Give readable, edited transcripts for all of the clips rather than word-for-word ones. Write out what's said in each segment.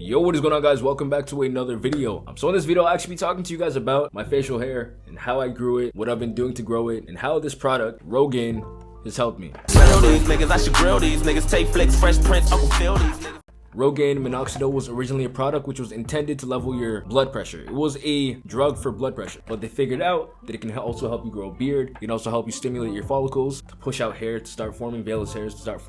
Yo, what is going on, guys? Welcome back to another video. So in this video, I'll actually be talking to you guys about my facial hair and how I grew it, what I've been doing to grow it, and how this product, Rogaine, has helped me. Rogaine minoxidil was originally a product which was intended to level your blood pressure. It was a drug for blood pressure, but they figured out that it can also help you grow a beard. It can also help you stimulate your follicles, to push out hair, to start forming vellus hairs, to start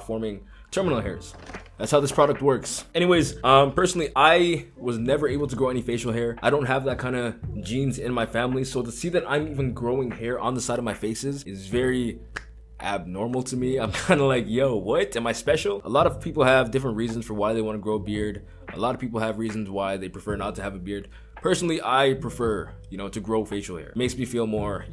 forming terminal hairs. That's how this product works. Anyways, personally, I was never able to grow any facial hair. I don't have that kind of genes in my family, so to see that I'm even growing hair on the side of my faces is very abnormal to me. I'm kind of like, yo, what? Am I special? A lot of people have different reasons for why they want to grow a beard. A lot of people have reasons why they prefer not to have a beard. Personally, I prefer, to grow facial hair. It makes me feel more,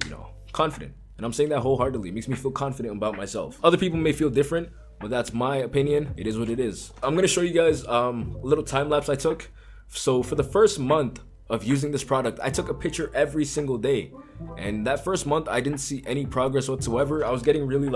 confident. And I'm saying that wholeheartedly. It makes me feel confident about myself. Other people may feel different, but that's my opinion. It is what it is. I'm gonna show you guys a little time lapse I took. So for the first month of using this product, I took a picture every single day, and that first month I didn't see any progress whatsoever. I was getting really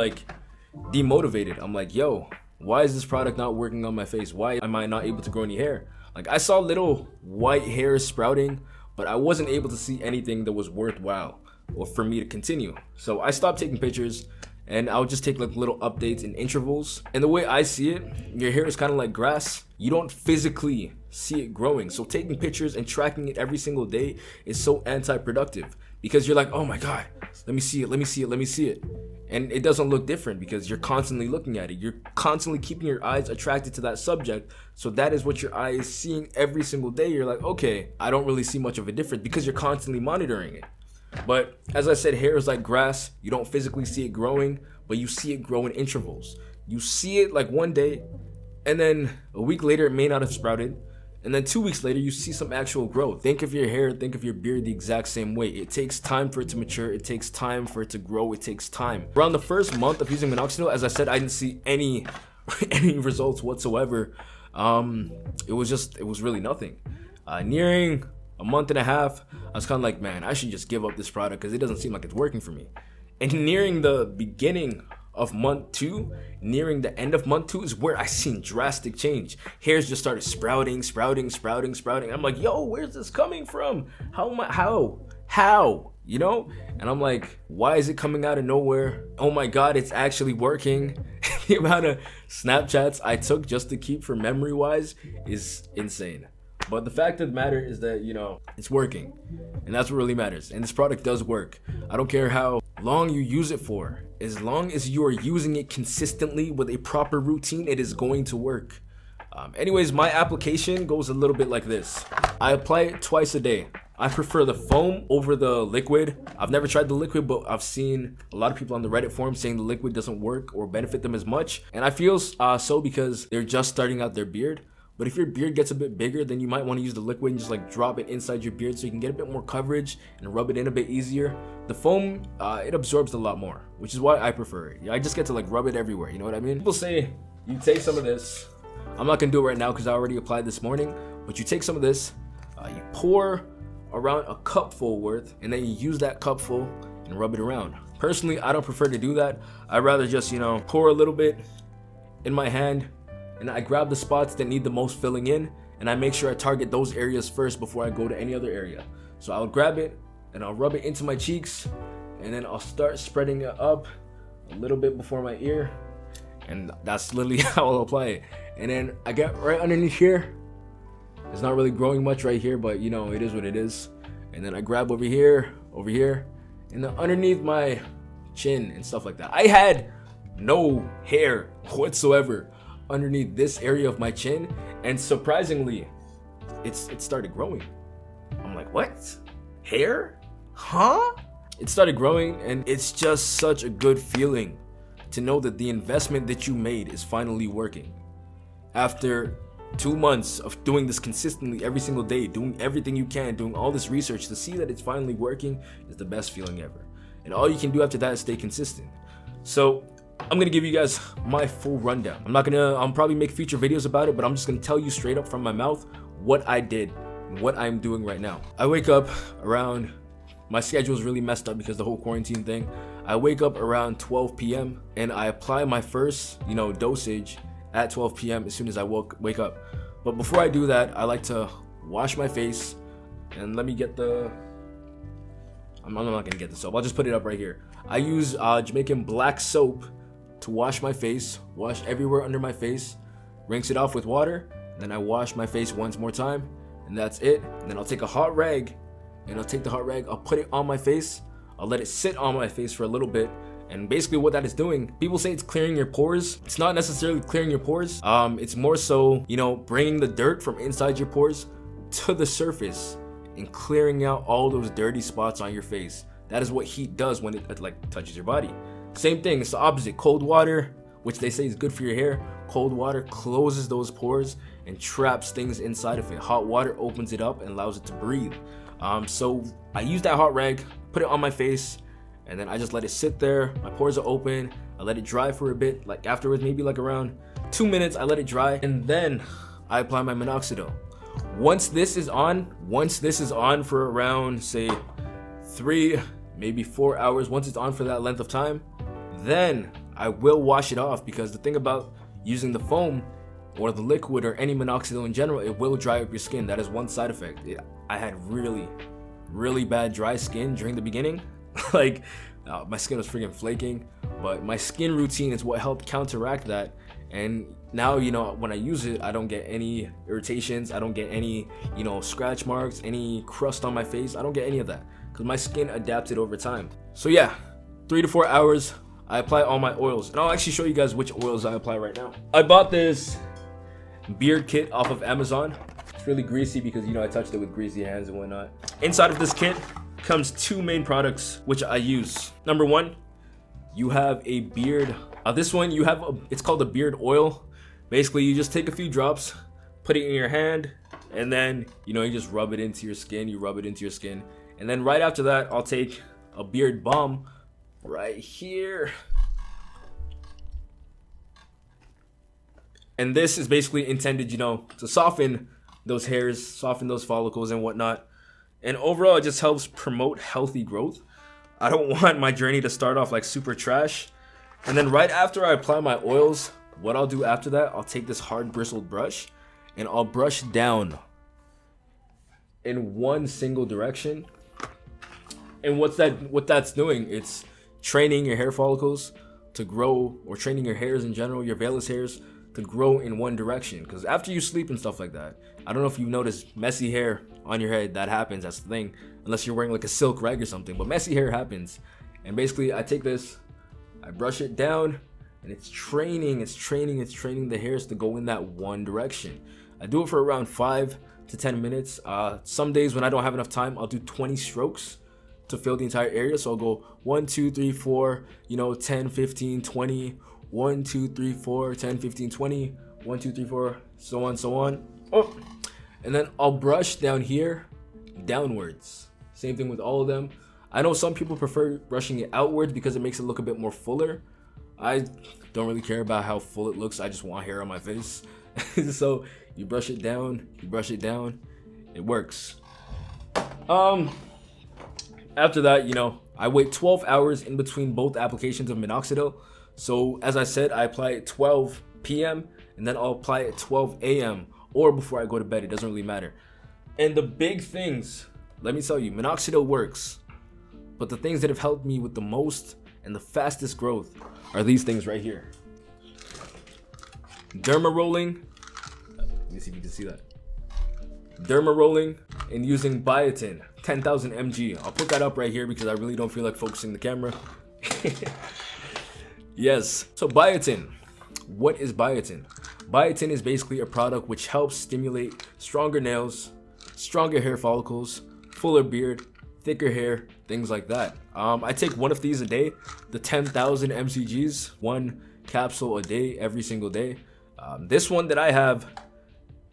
demotivated. I'm like, yo, why is this product not working on my face? Why am I not able to grow any hair? I saw little white hairs sprouting, but I wasn't able to see anything that was worthwhile or for me to continue. So I stopped taking pictures, and I'll just take little updates in intervals. And the way I see it, your hair is kind of like grass. You don't physically see it growing. So taking pictures and tracking it every single day is so anti-productive, because you're like, oh my God, let me see it, let me see it, let me see it. And it doesn't look different because you're constantly looking at it. You're constantly keeping your eyes attracted to that subject. So that is what your eye is seeing every single day. You're like, okay, I don't really see much of a difference because you're constantly monitoring it. But as I said, hair is like grass. You don't physically see it growing, but you see it grow in intervals. You see it one day, and then a week later it may not have sprouted, and then 2 weeks later you see some actual growth. Think of your hair, think of your beard the exact same way. It takes time for it to mature. It takes time for it to grow. It takes time. Around the first month of using minoxidil, as I said, I didn't see any results whatsoever. It was really nothing. Nearing a month and a half, I was kind of like, man, I should just give up this product because it doesn't seem like it's working for me. And nearing the beginning of month 2, nearing the end of month 2 is where I seen drastic change. Hairs just started sprouting. I'm like, yo, where's this coming from? How? And I'm like, why is it coming out of nowhere? Oh my God, it's actually working. The amount of Snapchats I took just to keep for memory wise is insane. But the fact of the matter is that, it's working. And that's what really matters. And this product does work. I don't care how long you use it for. As long as you are using it consistently with a proper routine, it is going to work. Anyways, my application goes a little bit like this. I apply it twice a day. I prefer the foam over the liquid. I've never tried the liquid, but I've seen a lot of people on the Reddit forum saying the liquid doesn't work or benefit them as much. And I feel so because they're just starting out their beard. But if your beard gets a bit bigger, then you might want to use the liquid and just drop it inside your beard so you can get a bit more coverage and rub it in a bit easier. The foam, it absorbs a lot more, which is why I prefer it. I just get to rub it everywhere, you know what I mean? People say you take some of this. I'm not going to do it right now because I already applied this morning. But you take some of this, you pour around a cupful worth, and then you use that cupful and rub it around. Personally, I don't prefer to do that. I'd rather just, pour a little bit in my hand, and I grab the spots that need the most filling in, and I make sure I target those areas first before I go to any other area. So I'll grab it and I'll rub it into my cheeks, and then I'll start spreading it up a little bit before my ear, and that's literally how I'll apply it. And then I get right underneath here. It's not really growing much right here, but it is what it is. And then I grab over here, and then underneath my chin and stuff like that. I had no hair whatsoever underneath this area of my chin, and surprisingly it started growing. I'm like, what? Hair? Huh? It started growing, and it's just such a good feeling to know that the investment that you made is finally working. After 2 months of doing this consistently every single day, doing everything you can, doing all this research, to see that it's finally working is the best feeling ever. And all you can do after that is stay consistent. So I'm gonna give you guys my full rundown. I'll probably make future videos about it, but I'm just gonna tell you straight up from my mouth what I did and what I'm doing right now. I wake up around, my schedule's really messed up because the whole quarantine thing. I wake up around 12 p.m. and I apply my first, dosage at 12 p.m. as soon as I wake up. But before I do that, I like to wash my face. And let me get the... I'm not gonna get the soap. I'll just put it up right here. I use Jamaican black soap to wash my face, wash everywhere under my face, rinse it off with water, and then I wash my face once more time, and that's it. And then I'll take a hot rag, and I'll take the hot rag, I'll put it on my face, I'll let it sit on my face for a little bit. And basically what that is doing, people say it's clearing your pores. It's not necessarily clearing your pores. It's more so, you know, bringing the dirt from inside your pores to the surface and clearing out all those dirty spots on your face. That is what heat does when it like touches your body. Same thing, it's the opposite. Cold water, which they say is good for your hair, cold water closes those pores and traps things inside of it. Hot water opens it up and allows it to breathe. So I use that hot rag, put it on my face, and then I just let it sit there. My pores are open. I let it dry for a bit, like afterwards, maybe like around 2 minutes, I let it dry, and then I apply my minoxidil. Once this is on for around, say, 3, maybe 4 hours, once it's on for that length of time, then I will wash it off, because the thing about using the foam or the liquid or any minoxidil in general, it will dry up your skin. That is one side effect. I had really bad dry skin during the beginning. Like my skin was freaking flaking, but my skin routine is what helped counteract that. And now, you know, when I use it, I don't get any irritations, I don't get any, you know, scratch marks, any crust on my face. I don't get any of that because my skin adapted over time. So yeah, 3 to 4 hours, I apply all my oils, and I'll actually show you guys which oils I apply right now. I bought this beard kit off of Amazon. It's really greasy because, you know, I touched it with greasy hands and whatnot. Inside of this kit comes 2 main products which I use. Number 1, you have a beard. This one you have it's called a beard oil. Basically, you just take a few drops, put it in your hand, and then, you know, you just rub it into your skin. You rub it into your skin, and then right after that, I'll take a beard balm right here. And this is basically intended, you know, to soften those hairs, soften those follicles and whatnot. And overall, it just helps promote healthy growth. I don't want my journey to start off like super trash. And then right after I apply my oils, what I'll do after that, I'll take this hard bristled brush and I'll brush down in one single direction. And what that's doing, it's training your hair follicles to grow, or training your hairs in general, your vellus hairs, to grow in one direction. Because after you sleep and stuff like that, I don't know if you've noticed messy hair on your head. That happens, that's the thing, unless you're wearing like a silk rag or something, but messy hair happens. And basically I take this, I brush it down, and it's training the hairs to go in that one direction. I do it for around 5 to 10 minutes. Some days when I don't have enough time, I'll do 20 strokes to fill the entire area. So I'll go 1, 2, 3, 4, you know, 10, 15, 20, 1, 2, 3, 4, 10, 15, 20, 1, 2, 3, 4, so on. Oh, and then I'll brush down here downwards. Same thing with all of them. I know some people prefer brushing it outwards because it makes it look a bit more fuller. I don't really care about how full it looks. I just want hair on my face. So you brush it down, it works. After that, you know, I wait 12 hours in between both applications of minoxidil. So as I said, I apply it 12 p.m. and then I'll apply it 12 a.m. or before I go to bed. It doesn't really matter. And the big things, let me tell you, minoxidil works. But the things that have helped me with the most and the fastest growth are these things right here. Derma rolling. Let me see if you can see that. Derma rolling and using biotin, 10,000 mg. I'll put that up right here because I really don't feel like focusing the camera. Yes, so biotin. What is biotin? Biotin is basically a product which helps stimulate stronger nails, stronger hair follicles, fuller beard, thicker hair, things like that. I take one of these a day, the 10,000 mcgs, 1 capsule a day, every single day. This one that I have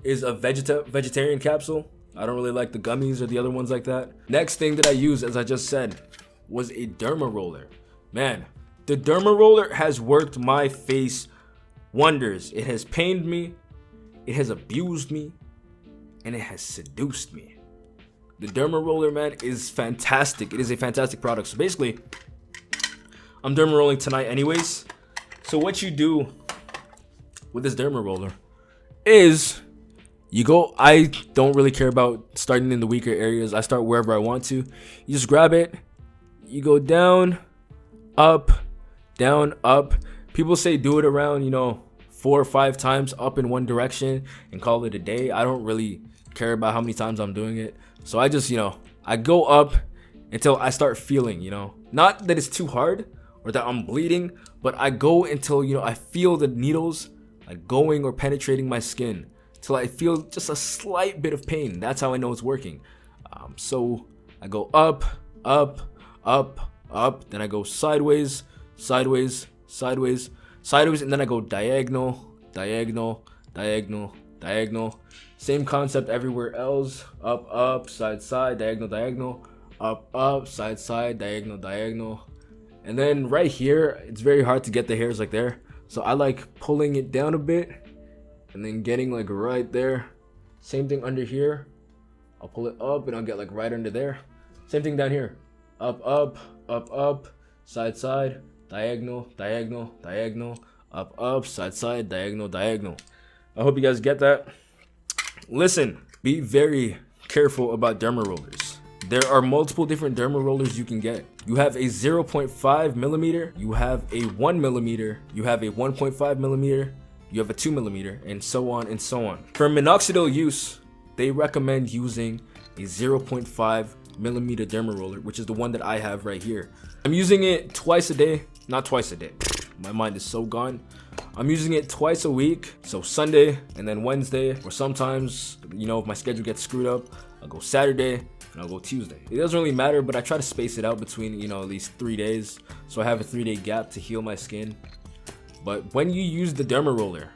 is a vegetarian capsule. I don't really like the gummies or the other ones like that. Next thing that I used, as I just said, was a Derma Roller. Man, the Derma Roller has worked my face wonders. It has pained me, it has abused me, and it has seduced me. The Derma Roller, man, is fantastic. It is a fantastic product. So basically, I'm Derma rolling tonight anyways. So what you do with this Derma Roller is I don't really care about starting in the weaker areas. I start wherever I want to. You just grab it. You go down, up, down, up. People say do it around, 4 or 5 times up in one direction and call it a day. I don't really care about how many times I'm doing it. So I just, I go up until I start feeling, not that it's too hard or that I'm bleeding, but I go until, I feel the needles like going or penetrating my skin till I feel just a slight bit of pain. That's how I know it's working. So I go up, up, up, up, then I go sideways, sideways, sideways, sideways, and then I go diagonal, diagonal, diagonal, diagonal. Same concept everywhere else. Up, up, side, side, diagonal, diagonal, up, up, side, side, diagonal, diagonal. And then right here, it's very hard to get the hairs like there. So I like pulling it down a bit and then getting like right there. Same thing under here. I'll pull it up and I'll get like right under there. Same thing down here. Up, up, up, up, side, side, diagonal, diagonal, diagonal, up, up, side, side, diagonal, diagonal. I hope you guys get that. Listen, be very careful about derma rollers. There are multiple different derma rollers you can get. You have a 0.5 millimeter, you have a 1 millimeter, you have a 1.5 millimeter, you have a 2 millimeter, and so on and so on. For minoxidil use, they recommend using a 0.5 millimeter derma roller, which is the one that I have right here. I'm using it twice a day, not twice a day. My mind is so gone. I'm using it twice a week, so Sunday and then Wednesday, or sometimes, if my schedule gets screwed up, I'll go Saturday and I'll go Tuesday. It doesn't really matter, but I try to space it out between, at least 3 days, so I have a 3-day gap to heal my skin. But when you use the derma roller,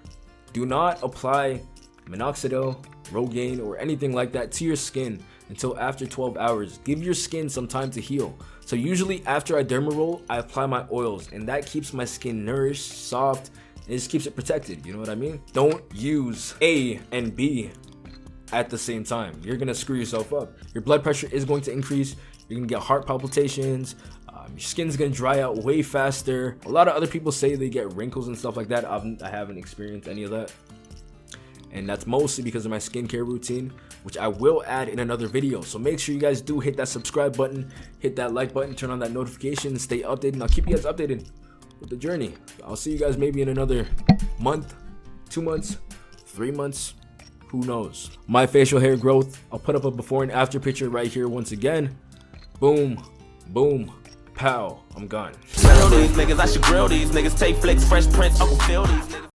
do not apply minoxidil, Rogaine, or anything like that to your skin until after 12 hours. Give your skin some time to heal. So usually after I derma roll, I apply my oils, and that keeps my skin nourished, soft, and it just keeps it protected. You know what I mean? Don't use A and B at the same time. You're gonna screw yourself up. Your blood pressure is going to increase. You're gonna get heart palpitations. Your skin's gonna dry out way faster. A lot of other people say they get wrinkles and stuff like that. I haven't experienced any of that. And that's mostly because of my skincare routine, which I will add in another video. So make sure you guys do hit that subscribe button, hit that like button, turn on that notification, and stay updated. And I'll keep you guys updated with the journey. I'll see you guys maybe in another month, 2 months, 3 months. Who knows? My facial hair growth. I'll put up a before and after picture right here once again. Boom, boom, pow. I'm gone. These niggas, I should grill these niggas. Take flicks, fresh prints, Uncle Phil these niggas.